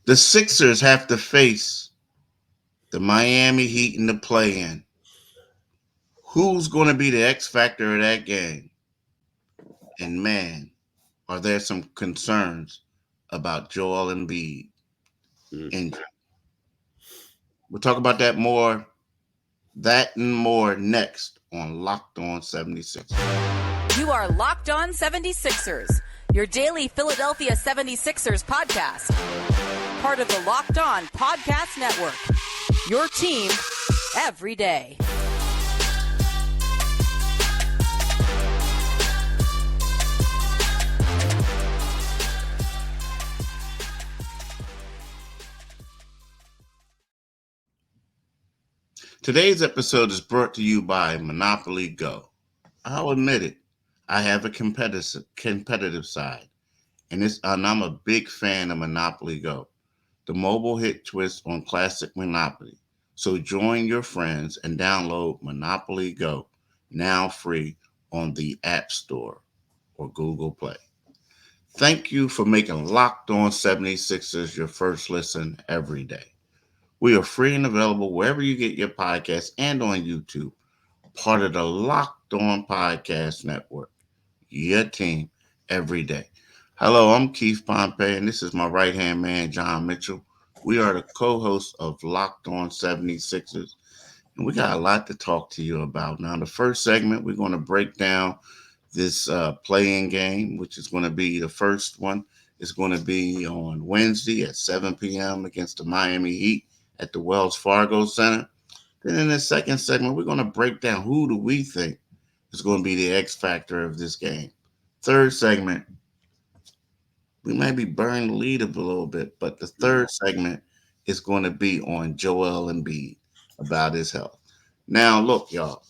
The Sixers have to face the Miami Heat in the play-in. Who's going to be the X factor of that game? And man, are there some concerns about Joel Embiid Mm. injury? We'll talk about that and more next on Locked On 76. You are Locked On 76ers, your daily Philadelphia 76ers podcast. Part of the Locked On Podcast Network. Your team every day. Today's episode is brought to you by Monopoly Go. I'll admit it, I have a competitive side, and I'm a big fan of Monopoly Go, the mobile hit twist on classic Monopoly. So join your friends and download Monopoly Go, now free on the App Store or Google Play. Thank you for making Locked On 76ers your first listen every day. We are free and available wherever you get your podcasts and on YouTube, part of the Locked On Podcast Network. Your team every day. Hello, I'm Keith Pompey, and this is my right hand man, John Mitchell. We are the co hosts of Locked On 76ers, and we got a lot to talk to you about. Now, the first segment, we're going to break down this playing game, which is going to be the first one, is going to be on Wednesday at 7 p.m. against the Miami Heat at the Wells Fargo Center. Then in the second segment, we're going to break down who do we think is going to be the X factor of this game. Third segment, we might be burning the lead up a little bit, but the third segment is going to be on Joel Embiid about his health. Now, look, y'all,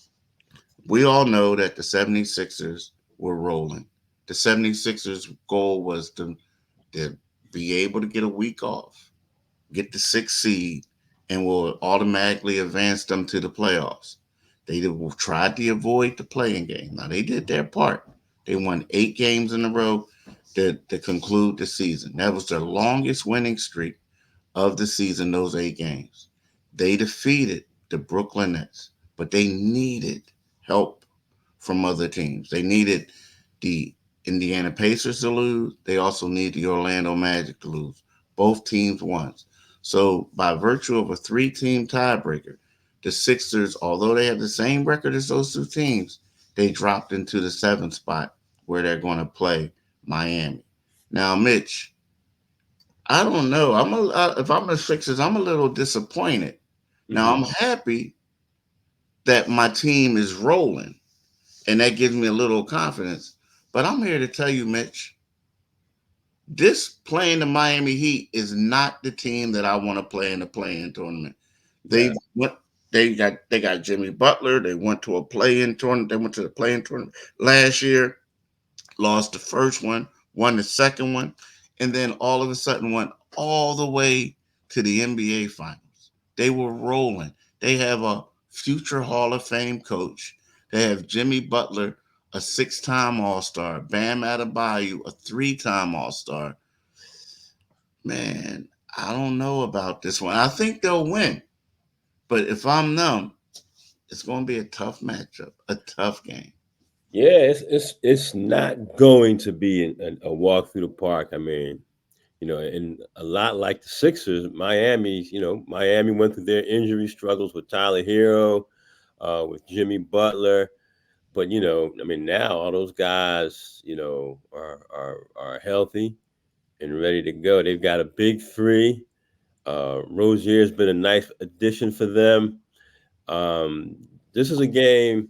we all know that the 76ers were rolling. The 76ers' goal was to be able to get a week off, get the sixth seed, and will automatically advance them to the playoffs. They tried to avoid the playing game. Now, they did their part. They won 8 games in a row to conclude the season. That was their longest winning streak of the season, those 8 games. They defeated the Brooklyn Nets, but they needed help from other teams. They needed the Indiana Pacers to lose. They also need the Orlando Magic to lose. Both teams won. So, by virtue of a 3 team tiebreaker, the Sixers, although they have the same record as those 2 teams, they dropped into the 7th spot where they're going to play Miami. Now, Mitch, I don't know. If I'm the Sixers, I'm a little disappointed. Now, Mm-hmm. I'm happy that my team is rolling, and that gives me a little confidence. But I'm here to tell you, Mitch, this playing the Miami Heat is not the team that I want to play in the play-in tournament. They Yeah. went. They got Jimmy Butler. They went to a play-in tournament. They went to the play-in tournament last year, lost the first one, won the second one, and then all of a sudden went all the way to the NBA Finals. They were rolling. They have a future Hall of Fame coach. They have Jimmy Butler, a 6 time All Star, Bam Adebayo, a 3 time All Star. Man, I don't know about this one. I think they'll win, but if I'm them, it's going to be a tough matchup, a tough game. Yeah, it's not going to be a walk through the park. I mean, and a lot like the Sixers, Miami went through their injury struggles with Tyler Hero, with Jimmy Butler. But I mean, now all those guys, are healthy and ready to go. They've got a big three. Rozier's been a nice addition for them. Um, this is a game.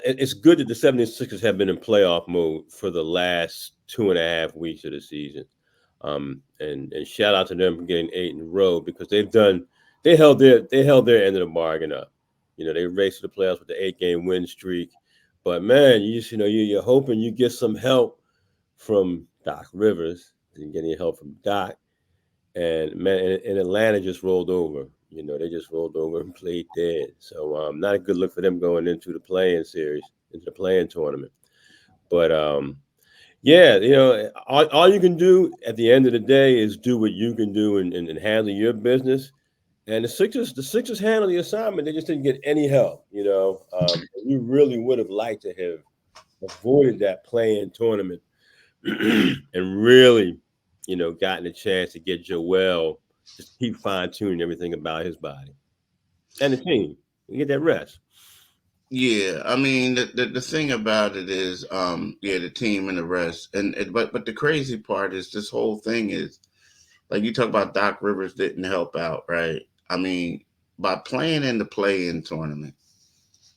It's good that the 76ers have been in playoff mode for the last 2.5 weeks of the season. And shout out to them for getting 8 in a row because they held their end of the bargain up. They raced to the playoffs with the 8 game win streak. But man, you're hoping you get some help from Doc Rivers. Didn't get any help from Doc. And man, and Atlanta just rolled over. They just rolled over and played dead. So not a good look for them going into the playing series, into the playing tournament. But Yeah, all you can do at the end of the day is do what you can do and handle your business. And the Sixers handled the assignment. They just didn't get any help. We really would have liked to have avoided that play-in tournament and really, gotten a chance to get Joel just keep fine-tuning everything about his body and the team and get that rest. Yeah, I mean the thing about it is, yeah, the team and the rest, but the crazy part is this whole thing is like you talk about Doc Rivers didn't help out, right? I mean, by playing in the play-in tournament,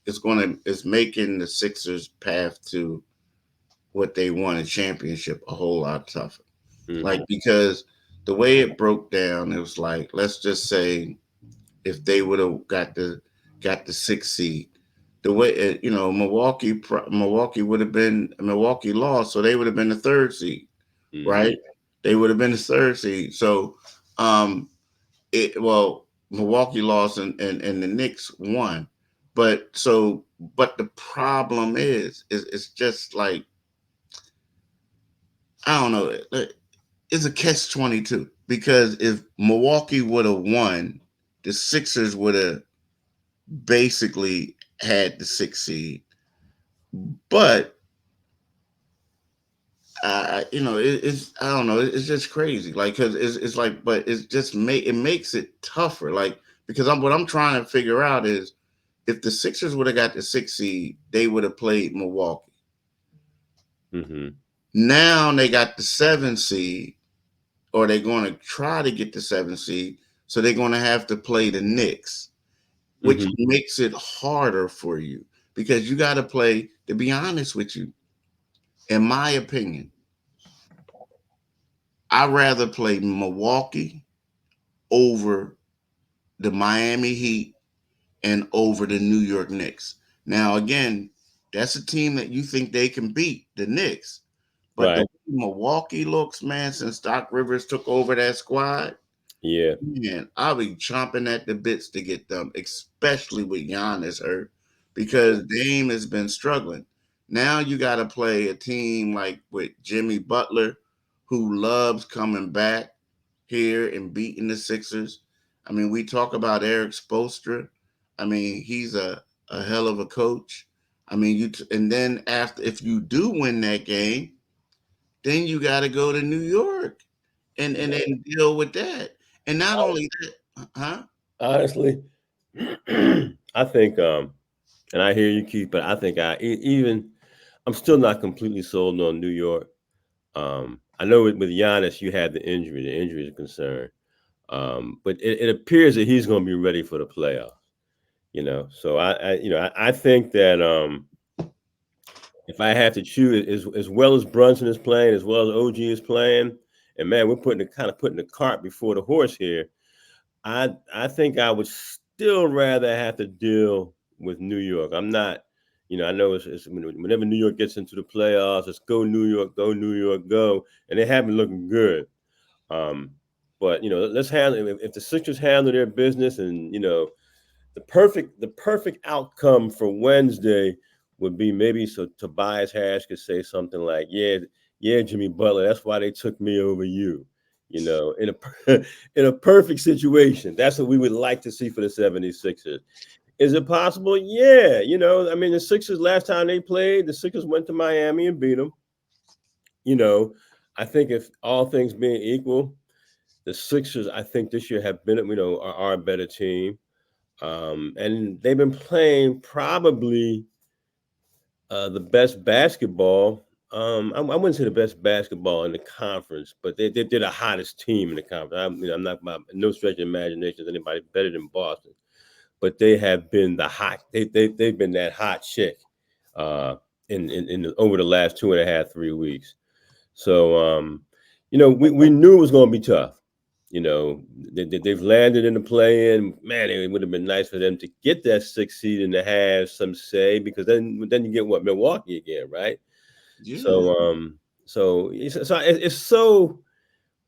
it's making the Sixers' path to what they want a championship a whole lot tougher. Like Hmm. because the way it broke down, it was like let's just say if they would have got the sixth seed, the way Milwaukee would have been Milwaukee lost, so they would have been the third seed, Hmm. right? They would have been the third seed. So, um, Milwaukee lost and the Knicks won, but the problem is it's just like I don't know. It's a catch 22 because if Milwaukee would have won, the Sixers would have basically had the sixth seed. But it's I don't know. It's just crazy. Like because it's like, but it's just it makes it tougher. Like because what I'm trying to figure out is if the Sixers would have got the sixth seed, they would have played Milwaukee. Hmm. Now they got the seventh seed, or they're going to try to get the seventh seed, so they're going to have to play the Knicks, which Hmm. makes it harder for you because you got to play. To be honest with you, in my opinion, I'd rather play Milwaukee over the Miami Heat and over the New York Knicks. Now, again, that's a team that you think they can beat, the Knicks. But the Right. way Milwaukee looks, man, since Doc Rivers took over that squad, Yeah. man, I'll be chomping at the bits to get them, especially with Giannis hurt, because Dame has been struggling. Now you got to play a team like with Jimmy Butler, who loves coming back here and beating the Sixers. I mean, we talk about Eric Spoelstra. I mean, he's a hell of a coach. I mean, and then after if you do win that game, then you got to go to New York and then deal with that. And not only that, huh? Honestly, I think, and I hear you, Keith, but I think even I'm still not completely sold on New York. I know with Giannis, you had the injury. The injury is a concern, but it appears that he's going to be ready for the playoffs. So I think that if I have to choose, as well as Brunson is playing, as well as OG is playing, and man, we're putting the cart before the horse here. I think I would still rather have to deal with New York. I'm not, I know it's whenever New York gets into the playoffs, it's go New York, go New York, go, and they have been looking good. Um, but let's handle if the Sixers handle their business, and the perfect outcome for Wednesday would be maybe so Tobias Harris could say something like, "Yeah, Jimmy Butler, that's why they took me over you." In a in a perfect situation, that's what we would like to see for the 76ers. Is it possible? Yeah, I mean, the Sixers last time they played, the Sixers went to Miami and beat them. You know, I think if all things being equal, the Sixers, I think this year have been, are a better team. And they've been playing probably the best basketball. I wouldn't say the best basketball in the conference, but they're the hottest team in the conference. I'm not by no stretch of imagination is anybody better than Boston, but they have been the hot. They've been that hot chick uh, over the last 2.5 3 weeks. So we knew it was going to be tough. They've landed in the play-in. Man, it would have been nice for them to get that sixth seed and to have some say, because then you get what, Milwaukee again, right? Yeah. So it's so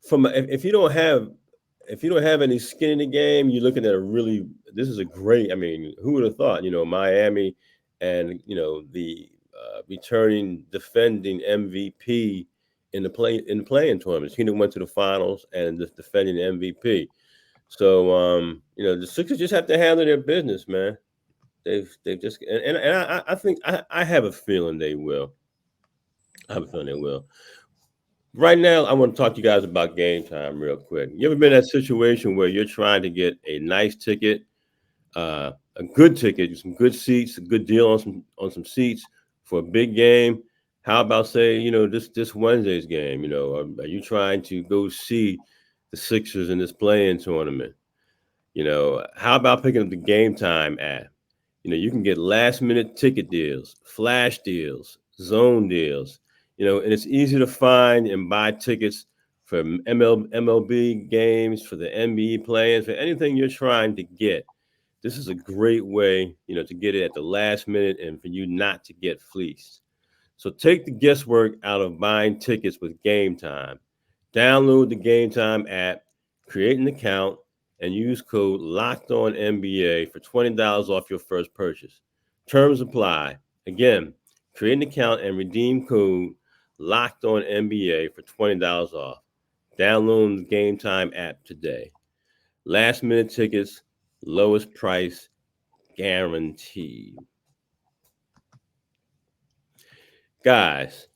from if you don't have any skin in the game, you're looking at a this is a great. I mean, who would have thought? Miami and the returning defending MVP in the playing tournaments. He went to the finals and just defending the MVP. So the Sixers just have to handle their business, man. They've just and I think I have a feeling they will. I have a feeling they will. Right now, I want to talk to you guys about Gametime real quick. You ever been in that situation where you're trying to get a nice ticket, a good ticket, some good seats, a good deal on some seats for a big game? How about say this Wednesday's game? Are you trying to go see the Sixers in this play-in tournament? How about picking up the Gametime app? You can get last minute ticket deals, flash deals, zone deals, and it's easy to find and buy tickets for MLB games, for the NBA play-ins, for anything you're trying to get. This is a great way, to get it at the last minute and for you not to get fleeced. So take the guesswork out of buying tickets with Gametime. Download the Gametime app, create an account, and use code LOCKEDONNBA for $20 off your first purchase. Terms apply. Again, create an account and redeem code LOCKEDONNBA for $20 off. Download the Gametime app today. Last minute tickets, lowest price guaranteed. Guys,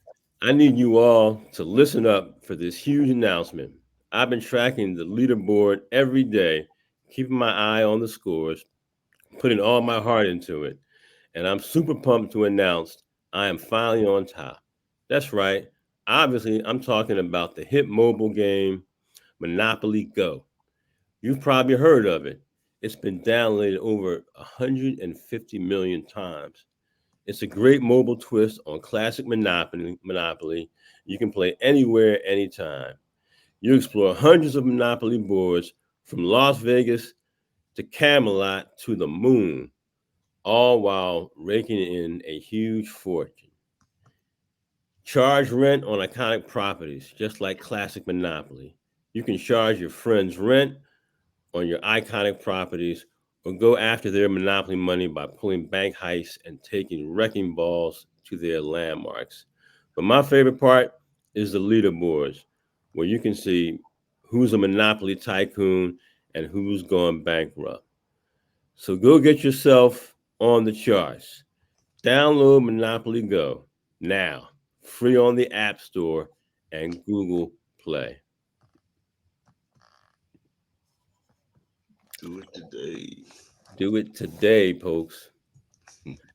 I need you all to listen up for this huge announcement. I've been tracking the leaderboard every day, keeping my eye on the scores, putting all my heart into it, and I'm super pumped to announce I am finally on top. That's right. Obviously, I'm talking about the hit mobile game, Monopoly Go. You've probably heard of it. It's been downloaded over 150 million times. It's a great mobile twist on classic Monopoly. You can play anywhere, anytime. You explore hundreds of Monopoly boards from Las Vegas to Camelot to the moon, all while raking in a huge fortune. Charge rent on iconic properties, just like classic Monopoly. You can charge your friends rent on your iconic properties or go after their Monopoly money by pulling bank heists and taking wrecking balls to their landmarks. But my favorite part is the leaderboards, where you can see who's a Monopoly tycoon and who's gone bankrupt. So go get yourself on the charts. Download Monopoly Go now, free on the App Store and Google Play. Do it today. Do it today, folks.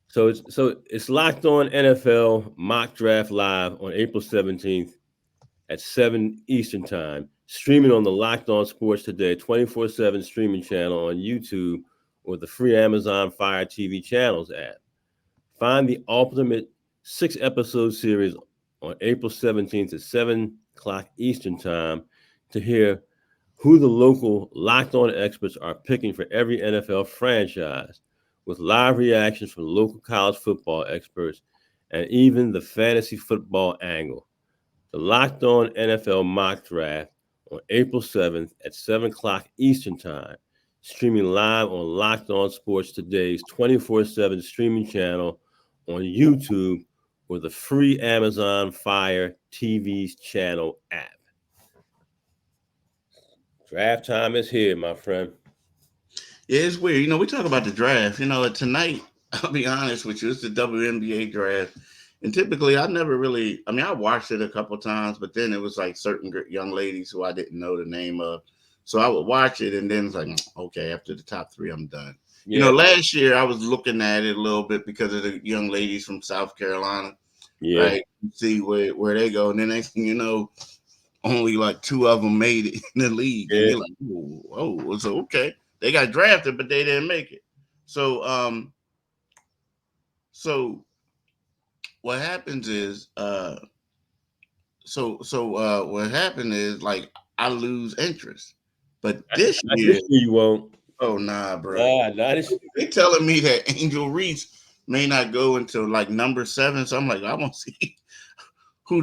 So it's Locked On NFL Mock Draft Live on April 17th at 7 Eastern Time, streaming on the Locked On Sports Today 24/7 streaming channel on YouTube or the free Amazon Fire TV channels app. Find the ultimate 6-episode series on April 17th at 7 o'clock Eastern Time to hear who the local Locked On experts are picking for every NFL franchise, with live reactions from local college football experts and even the fantasy football angle. The Locked On NFL Mock Draft on April 7th at 7 o'clock Eastern Time, streaming live on Locked On Sports Today's 24/7 streaming channel on YouTube or the free Amazon Fire TV's channel app. Draft time is here, my friend. Yeah, it's weird. We talk about the draft. Tonight, I'll be honest with you, it's the WNBA draft. And typically, I never really, I watched it a couple times, but then it was like certain young ladies who I didn't know the name of. So I would watch it, and then it's like, okay, after the top three, I'm done. Yeah. Last year, I was looking at it a little bit because of the young ladies from South Carolina. Yeah. Right? See where they go. And then next thing you know, only like 2 of them made it in the league. Yeah. And you're like, oh, so okay. They got drafted, but they didn't make it. So what happens is what happened is like I lose interest. But this year you won't. Oh nah, bro. They telling me that Angel Reese may not go until like number 7. So I'm like, I want to see who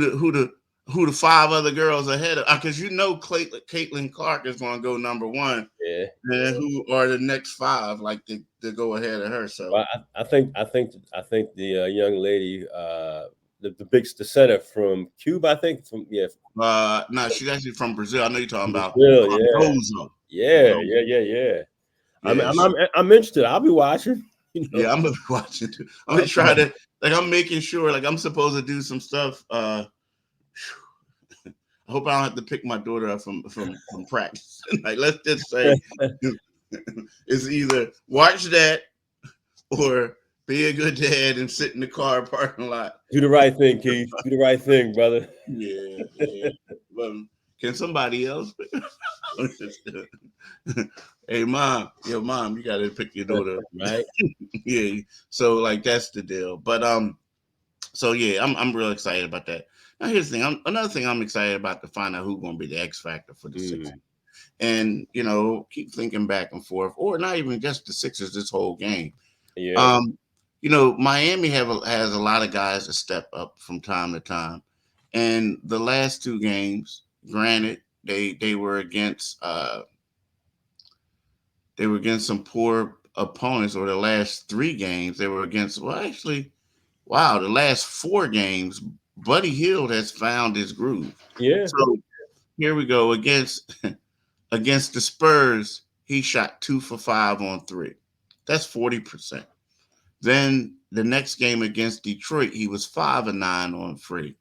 who the 5 other girls ahead of, because Caitlin Clark is going to go number 1, Yeah. and who are the next 5 like to go ahead of her. So Well, I think the young lady, the center from Cuba, I think no, she's actually from Brazil. I know you're talking about Brazil, yeah, Gozo. yeah. I'm Yeah, I'm I'm, I'm interested. I'll be watching. yeah, I'm gonna be watching too. I'm I'll gonna be try watching. to, like, I'm making sure, like, I'm supposed to do some stuff. I hope I don't have to pick my daughter up from practice. Like, let's just say it's either watch that or be a good dad and sit in the car parking lot. Do the right thing, Keith. Do the right thing, brother. Yeah. Can somebody else? Hey, mom, you gotta pick your daughter up. Right? Yeah. So, like, that's the deal. But so yeah, I'm real excited about that. Now here's the thing. Another thing I'm excited about to find out who's gonna be the X factor for the Sixers. And keep thinking back and forth, or not even just the Sixers this whole game. Yeah. Miami has a lot of guys that step up from time to time, and the last 2 games, granted, they were against some poor opponents, or the last 3 games they were against. Well, actually, wow, the last 4 games, Buddy Hield has found his groove. Yeah. So here we go against against the Spurs. He shot 2 for 5 on 3. That's 40%. Then the next game against Detroit, he was 5 and 9 on 3.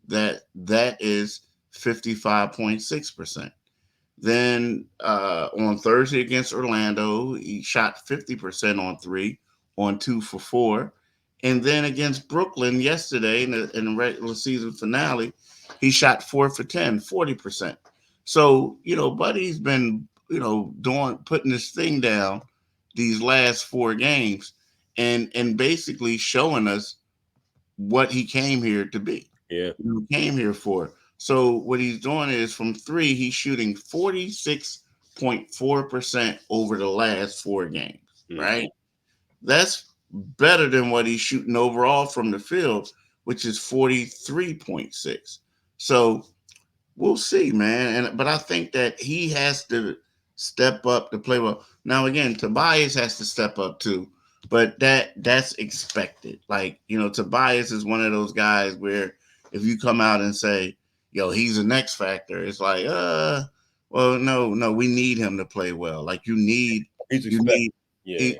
That is 55.6%. Then on Thursday against Orlando, he shot 50% on 3 on 2 for 4. And then against Brooklyn yesterday in the regular season finale, he shot 4 for 10, 40%. So, Buddy's been, putting this thing down these last 4 games, and basically showing us what he came here to be. Yeah. What he came here for. So what he's doing is, from 3, he's shooting 46.4% over the last 4 games, right? That's better than what he's shooting overall from the field, which is 43.6. So we'll see, man. But I think that he has to step up to play well. Now again, Tobias has to step up too, but that's expected. Like, Tobias is one of those guys where if you come out and say, "Yo, he's an X factor," it's like, well, no, we need him to play well. Like, He's expected. Yeah.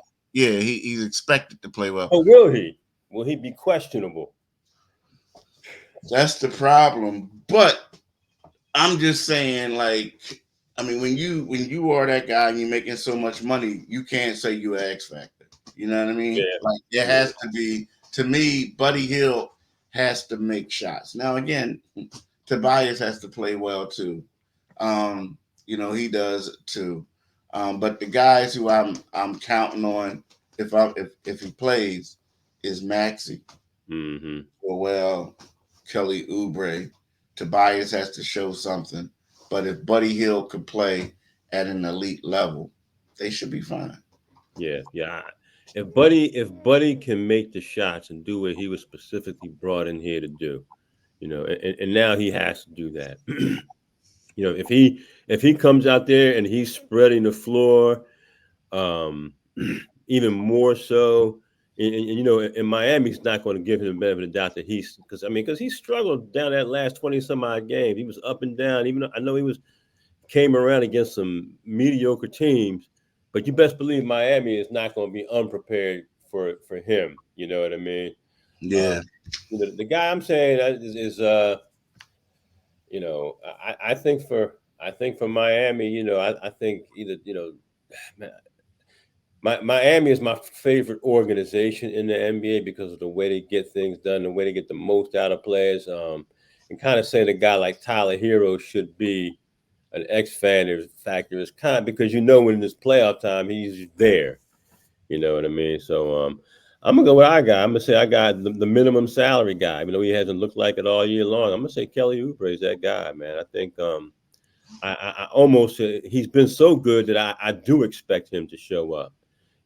He's expected to play well. Oh, will he? Will he be questionable? That's the problem. But I'm just saying, like, I mean, when you are that guy and you're making so much money, you can't say you're an X factor. You know what I mean? Yeah. Like, it has to be, to me, Buddy Hield has to make shots. Now again, Tobias has to play well too. He does too. But the guys who I'm counting on, if he plays, is Maxey, Kelly Oubre. Tobias has to show something. But if Buddy Hield could play at an elite level, they should be fine. Yeah. If Buddy can make the shots and do what he was specifically brought in here to do, and now he has to do that. If he comes out there and he's spreading the floor, even more so, in Miami, he's not going to give him the benefit of the doubt that because he struggled down that last 20 some odd games. He was up and down. Even though I know came around against some mediocre teams, but you best believe Miami is not going to be unprepared for him. You know what I mean? Yeah. The guy I'm saying is I think for Miami, I think either Miami is my favorite organization in the NBA because of the way they get things done, the way they get the most out of players. And kind of saying a guy like Tyler Hero should be an X factor is kind of because when it's playoff time he's there. You know what I mean? So I'm gonna go with our guy. I'm gonna say I got the minimum salary guy, even though he hasn't looked like it all year long. I'm gonna say Kelly Oubre is that guy, man. I think I almost he's been so good that I do expect him to show up,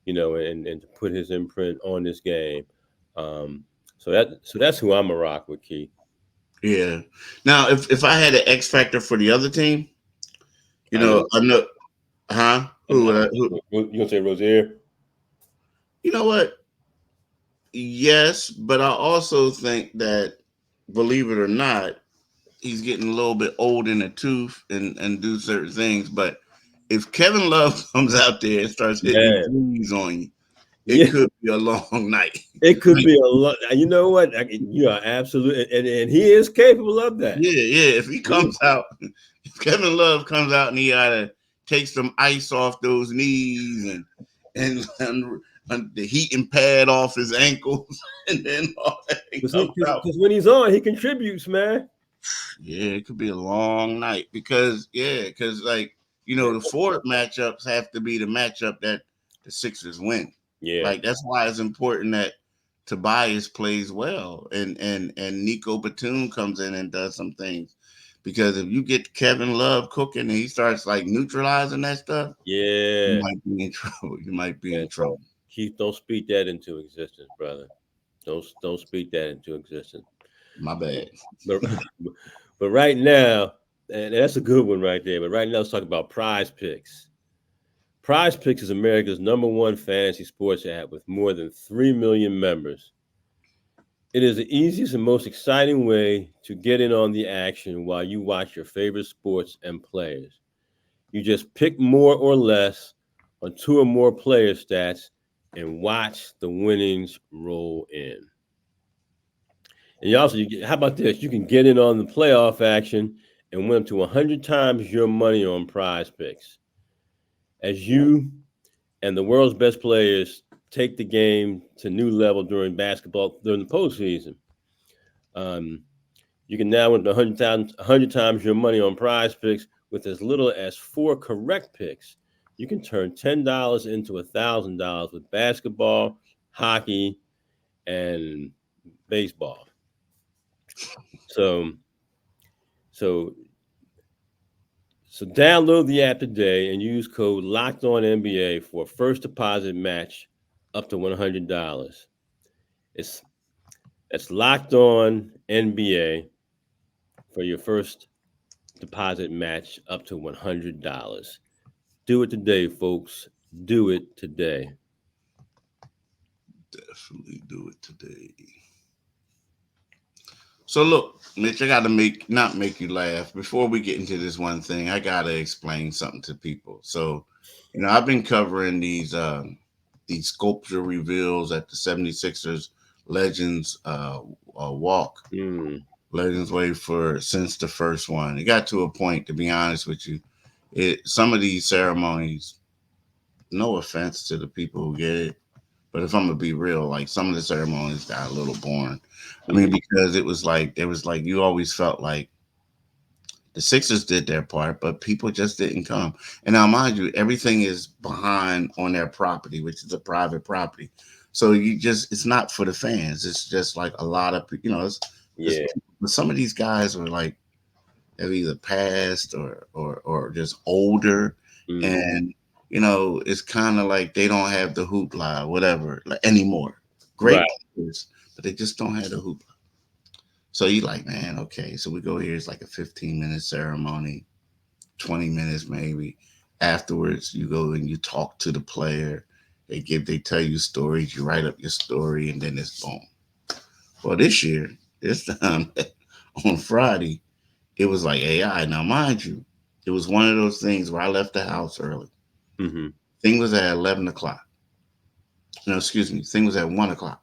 and to put his imprint on this game. So that's who I'm a rock with, Keith. Yeah. Now, if I had an X factor for the other team, I know. I know, huh? Who? You gonna say Rozier? You know what? Yes, but I also think that, believe it or not, he's getting a little bit old in the tooth and do certain things. But if Kevin Love comes out there and starts hitting Man, threes on you, it yeah, could be a long night. it could Like, be a lot. You know what? You are absolutely, and he is capable of that. yeah. If he Yeah. comes out, if Kevin Love comes out and he gotta take some ice off those knees and the heating pad off his ankles, and then all that comes out. Because when he's on, he contributes, man. Yeah, it could be a long night because like the Ford matchups have to be the matchup that the Sixers win. Yeah, Like that's why it's important that Tobias plays well and Nico Batum comes in and does some things. Because if you get Kevin Love cooking and he starts like neutralizing that stuff, you yeah. might be in trouble. You might be in Man, trouble. Keith, don't speak that into existence, brother. Don't speak that into existence. My bad. But but right now, and that's a good one right there. But right now, let's talk about Prize Picks. Prize Picks is America's #1 fantasy sports app with more than 3 million members. It is the easiest and most exciting way to get in on the action while you watch your favorite sports and players. You just pick more or less on 2 or more player stats and watch the winnings roll in. And how about this? You can get in on the playoff action and win up to 100 times your money on Prize Picks. As you and the world's best players take the game to new level during the postseason. Um, you can now win 100 times your money on Prize Picks with as little as 4 correct picks. You can turn $10 into $1,000 with basketball, hockey, and baseball. So, so, so download the app today and use code Locked On NBA for a first deposit match up to $100. It's Locked On NBA for your first deposit match up to $100. Do it today, folks. Do it today. Definitely do it today. So look, Mitch, I gotta not make you laugh. Before we get into this one thing, I gotta explain something to people. So, I've been covering these sculpture reveals at the 76ers Legends walk. Mm, Legends Way for since the first one. It got to a point, to be honest with you. Some of these ceremonies, no offense to the people who get it, but if I'm gonna be real, like some of the ceremonies got a little boring. I mean, mm, because it was like you always felt like the Sixers did their part, but people just didn't come. And now, mind you, everything is behind on their property, which is a private property. So it's not for the fans. It's just like a lot of it's yeah. but some of these guys are like have either passed or just older, Mm, and it's kind of like they don't have the hoopla or whatever like, anymore. right. Great players, but they just don't have the hoopla. So you like, man, okay, so we go here. It's like a 15-minute ceremony, 20 minutes maybe. Afterwards, you go and you talk to the player. They tell you stories. You write up your story, and then it's boom. Well, this time on Friday, it was like AI. Now, mind you, it was one of those things where I left the house early. Mm-hmm. Thing was at 11 o'clock. No, excuse me. Thing was at 1 o'clock.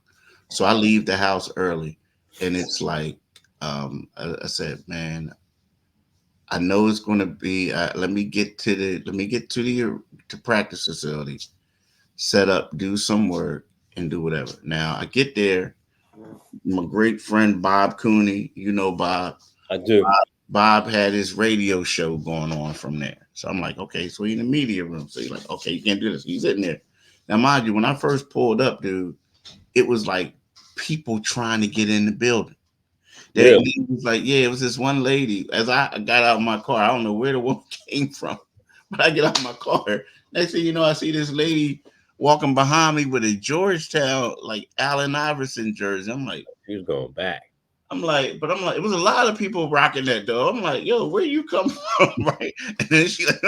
So I leave the house early, and it's like, I said, man, I know it's going to be. Let me get to the practice facility, set up, do some work, and do whatever. Now I get there. My great friend Bob Cooney, Bob. I do. Bob had his radio show going on from there. So I'm like, okay, so he in the media room. So he's like, okay, you can't do this. He's sitting there. Now, mind you, when I first pulled up, dude, it was like people trying to get in the building. Really? It was like, yeah, it was this one lady. As I got out of my car, I don't know where the woman came from, but I get out of my car. Next thing you know, I see this lady walking behind me with a Georgetown, like Allen Iverson jersey. I'm like, He was going back. I'm like, it was a lot of people rocking that though. I'm like, yo, where you come from, right? And then she like,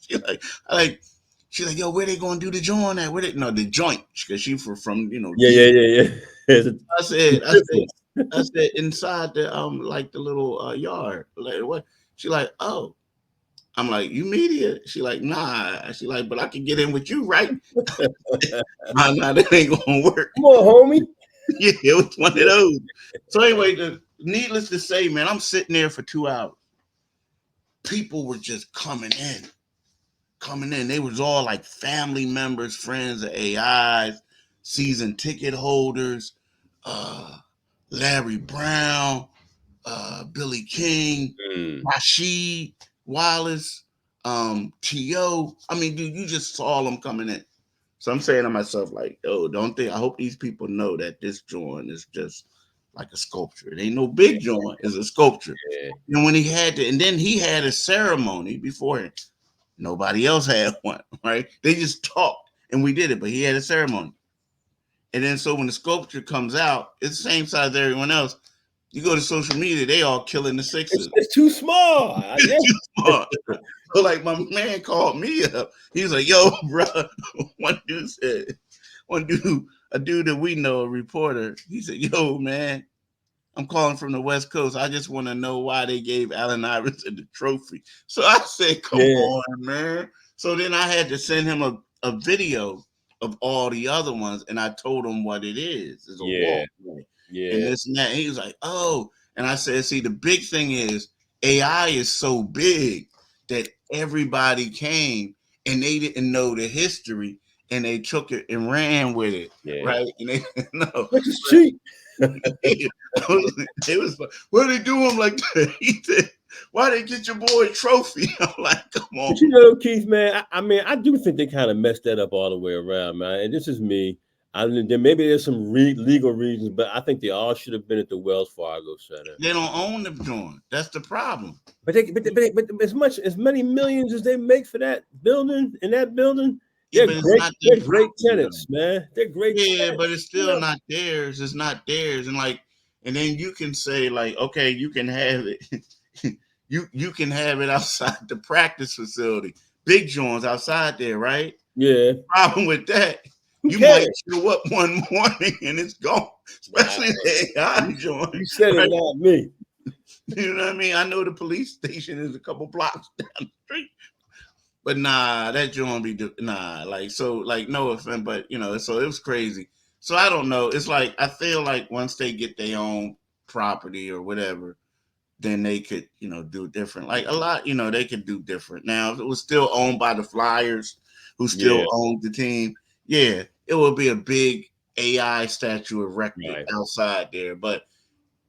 she like, I like, she's like, yo, where they gonna do the joint at? Where they no the joint? Because she from Yeah. I said, I said, Different. I said inside the like the little yard. Like what? She like, oh. I'm like, you media? She like, nah. She like, but I can get in with you, right? Nah, that ain't gonna work. Come on, homie. Yeah, it was one of those. So anyway, needless to say, man, I'm sitting there for 2 hours. People were just coming in. They was all like family members, friends of AIs, season ticket holders, Larry Brown, Billy King, Mm. Rasheed Wallace, T.O. I mean, dude, you just saw them coming in. So I'm saying to myself, like, oh, don't think I hope these people know that this joint is just like a sculpture. It ain't no big joint, it's a sculpture. Yeah. And when he had to, and then he had a ceremony beforehand. Nobody else had one, right? They just talked and we did it, but he had a ceremony. And then so when the sculpture comes out, it's the same size as everyone else. You go to social media, they all killing the Sixers. It's too small. Yeah. Too small. So like my man called me up. He was like, yo, bro. One dude said, a dude that we know, a reporter, he said, yo, man, I'm calling from the West Coast. I just want to know why they gave Allen Iverson the trophy. So I said, come on, man. So then I had to send him a video of all the other ones, and I told him what it is. It's a walkway. Yeah. And this and that. And he was like, oh. And I said, see, the big thing is AI is so big that everybody came and they didn't know the history and they took it and ran with it. Yeah. Right. And they no. Which is cheap. It was like, what they do him like that? He said, why they get your boy a trophy? I'm like, come on. But you know, Keith, man, I mean, I do think they kind of messed that up all the way around, man. And this is me. Maybe there's some legal reasons, but I think they all should have been at the Wells Fargo Center. They don't own the joint. That's the problem. But as many millions as they make for that building, they're great tenants, man. They're great. Yeah, tenants, but it's still not theirs. It's not theirs. And then you can say like, okay, you can have it. you can have it outside the practice facility. Big joints outside there, right? Yeah. Problem with that. You might show up one morning and it's gone, especially the AI joint. You said it, not me. You know what I mean? I know the police station is a couple blocks down the street, but nah, that joint be no offense, but so it was crazy. So I don't know. It's like I feel like once they get their own property or whatever, then they could do different. Like a lot, they could do different. Now if it was still owned by the Flyers, who still owned the team, yeah, it would be a big AI statue erected outside there. But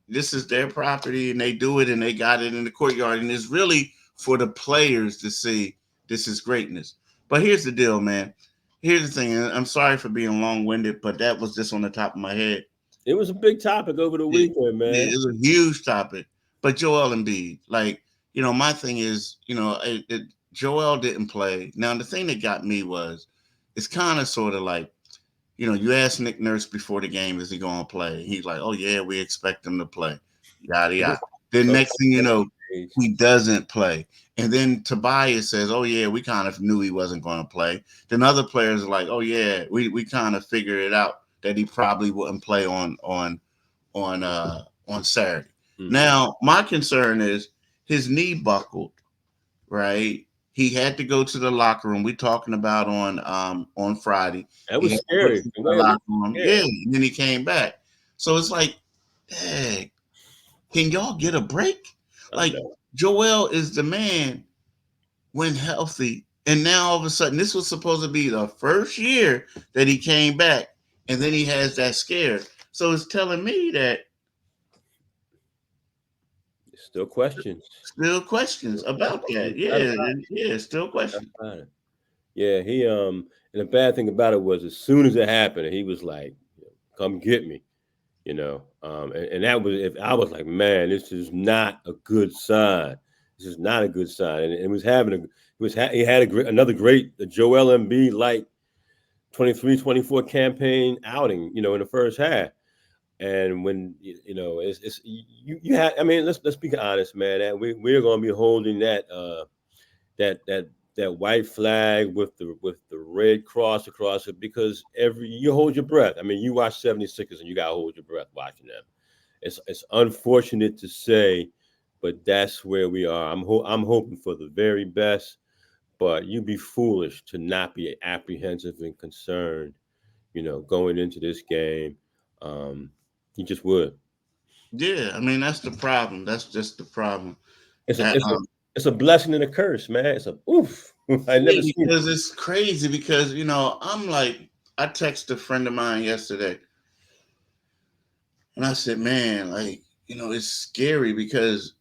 this is their property and they do it and they got it in the courtyard. And it's really for the players to see this is greatness. But here's the deal, man. Here's the thing. I'm sorry for being long-winded, but that was just on the top of my head. It was a big topic over the weekend, man. It was a huge topic. But Joel Embiid, my thing is, Joel didn't play. Now, the thing that got me was, it's kind of sort of like, you asked Nick Nurse before the game, is he going to play? He's like, oh, yeah, we expect him to play. Yada, yada. Then next thing you know, he doesn't play. And then Tobias says, oh, yeah, we kind of knew he wasn't going to play. Then other players are like, oh, yeah, we kind of figured it out that he probably wouldn't play on Saturday. Mm-hmm. Now, my concern is his knee buckled, right? He had to go to the locker room. We're talking about on Friday. That was scary. Yeah, and then he came back. So it's like, hey, can y'all get a break? Like, Joel is the man when healthy. And now all of a sudden, this was supposed to be the first year that he came back. And then he has that scare. So it's telling me that still questions about that. Yeah, still questions. Yeah, he and the bad thing about it was as soon as it happened, he was like, come get me, and that was, if I was like, man, this is not a good sign. This is not a good sign. And it was he had another great Joel Embiid like 23-24 campaign outing, in the first half. And when it's you have. I mean, let's be honest, man. That we're going to be holding that that white flag with the red cross across it, because every you hold your breath. I mean, you watch 76ers and you got to hold your breath watching them. It's unfortunate to say, but that's where we are. I'm hoping for the very best, but you'd be foolish to not be apprehensive and concerned, going into this game. Um, you just would. Yeah, I mean that's the problem. That's just the problem. It's a Uh, it's a um, it's a blessing and a curse, man. It's a oof. I yeah, never seen it. because it's crazy. Because I'm like, I texted a friend of mine yesterday, and I said, man, like, it's scary because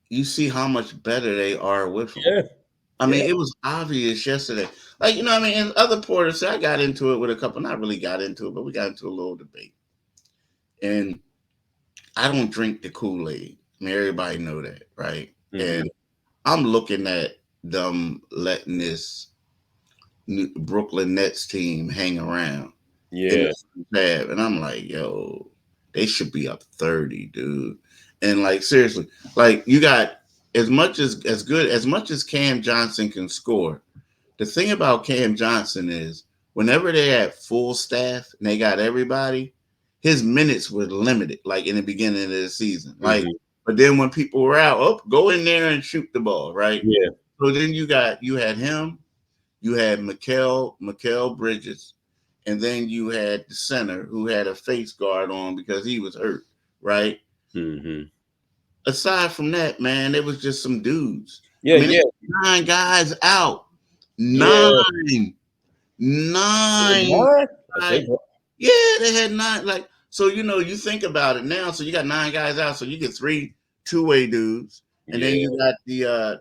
you see how much better they are with him. Yeah, I yeah. mean, it was obvious yesterday. Like, I mean, in other portals, I got into it with a couple, not really got into it, but we got into a little debate. And I don't drink the Kool-Aid. I mean, everybody know that, right? Hmm. And I'm looking at them letting this Brooklyn Nets team hang around in the Yeah. tab, and I'm like, yo, they should be up 30, dude. And like seriously, like you got as much as Cam Johnson can score. The thing about Cam Johnson is whenever they had full staff and they got everybody, his minutes were limited, like in the beginning of the season. Like, Hmm. but then when people were out, oh, go in there and shoot the ball, right? Yeah. So then you had him, you had Mikael Bridges, and then you had the center who had a face guard on because he was hurt, right? Hmm. Aside from that, man, it was just some dudes. I Yeah. mean, Yeah. 9 guys out. Yeah. Nine. Nine. What? I Guys. think. Yeah, they had nine. Like, so you think about it now. So you got 9 guys out. So you get three two-way dudes, and then Yeah. you got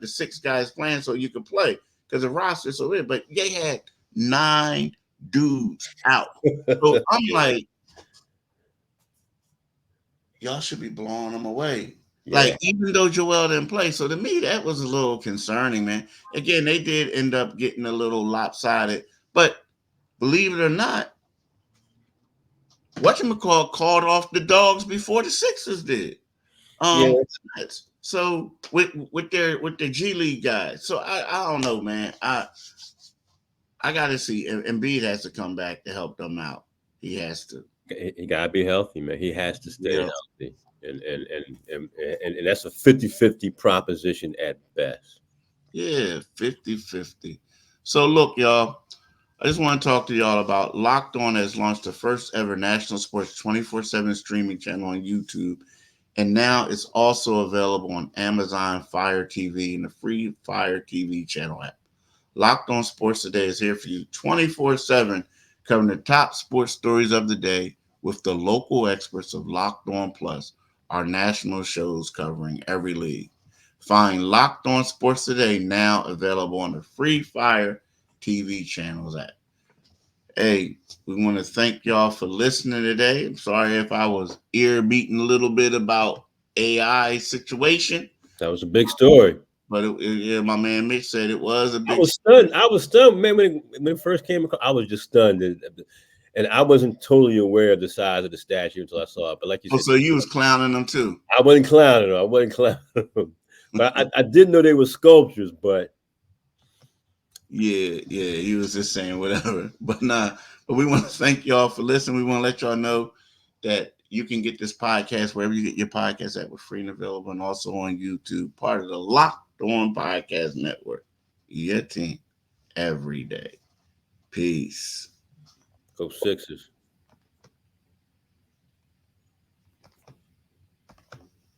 the 6 guys playing, so you can play because the roster is so weird. But they had 9 dudes out. So I'm like, y'all should be blowing them away. Yeah. Like, even though Joel didn't play. So to me, that was a little concerning, man. Again, they did end up getting a little lopsided, but believe it or not, whatchamacall called off the dogs before the Sixers did. Yeah. So with their G League guys. So I don't know, man. I gotta see. Embiid has to come back to help them out. He has to. He gotta be healthy, man. He has to stay Yeah. healthy, and that's a 50-50 proposition at best. Yeah, 50-50. So look, y'all. I just want to talk to y'all about Locked On has launched the first ever national sports 24/7 streaming channel on YouTube. And now it's also available on Amazon Fire TV and the free Fire TV channel app. Locked On Sports Today is here for you 24/7, covering the top sports stories of the day with the local experts of Locked On Plus, our national shows covering every league. Find Locked On Sports Today now available on the free Fire TV channels app. Hey, we want to thank y'all for listening today. I'm sorry if I was ear beating a little bit about AI situation, That was a big story. but yeah, my man Mitch said it was a I big. was stunned. I was stunned, man. When it first came across, I was just stunned, and I wasn't totally aware of the size of the statue until I saw it. But like you Oh, said, so you was clowning them too? I wasn't clowning them. I wasn't clowning them. But I did know they were sculptures. But Yeah, he was just saying whatever. But nah, but we want to thank y'all for listening. We want to let y'all know that you can get this podcast wherever you get your podcast at. We're free and available, and also on YouTube, part of the Locked On Podcast Network. Your team every day. Peace. go Sixers.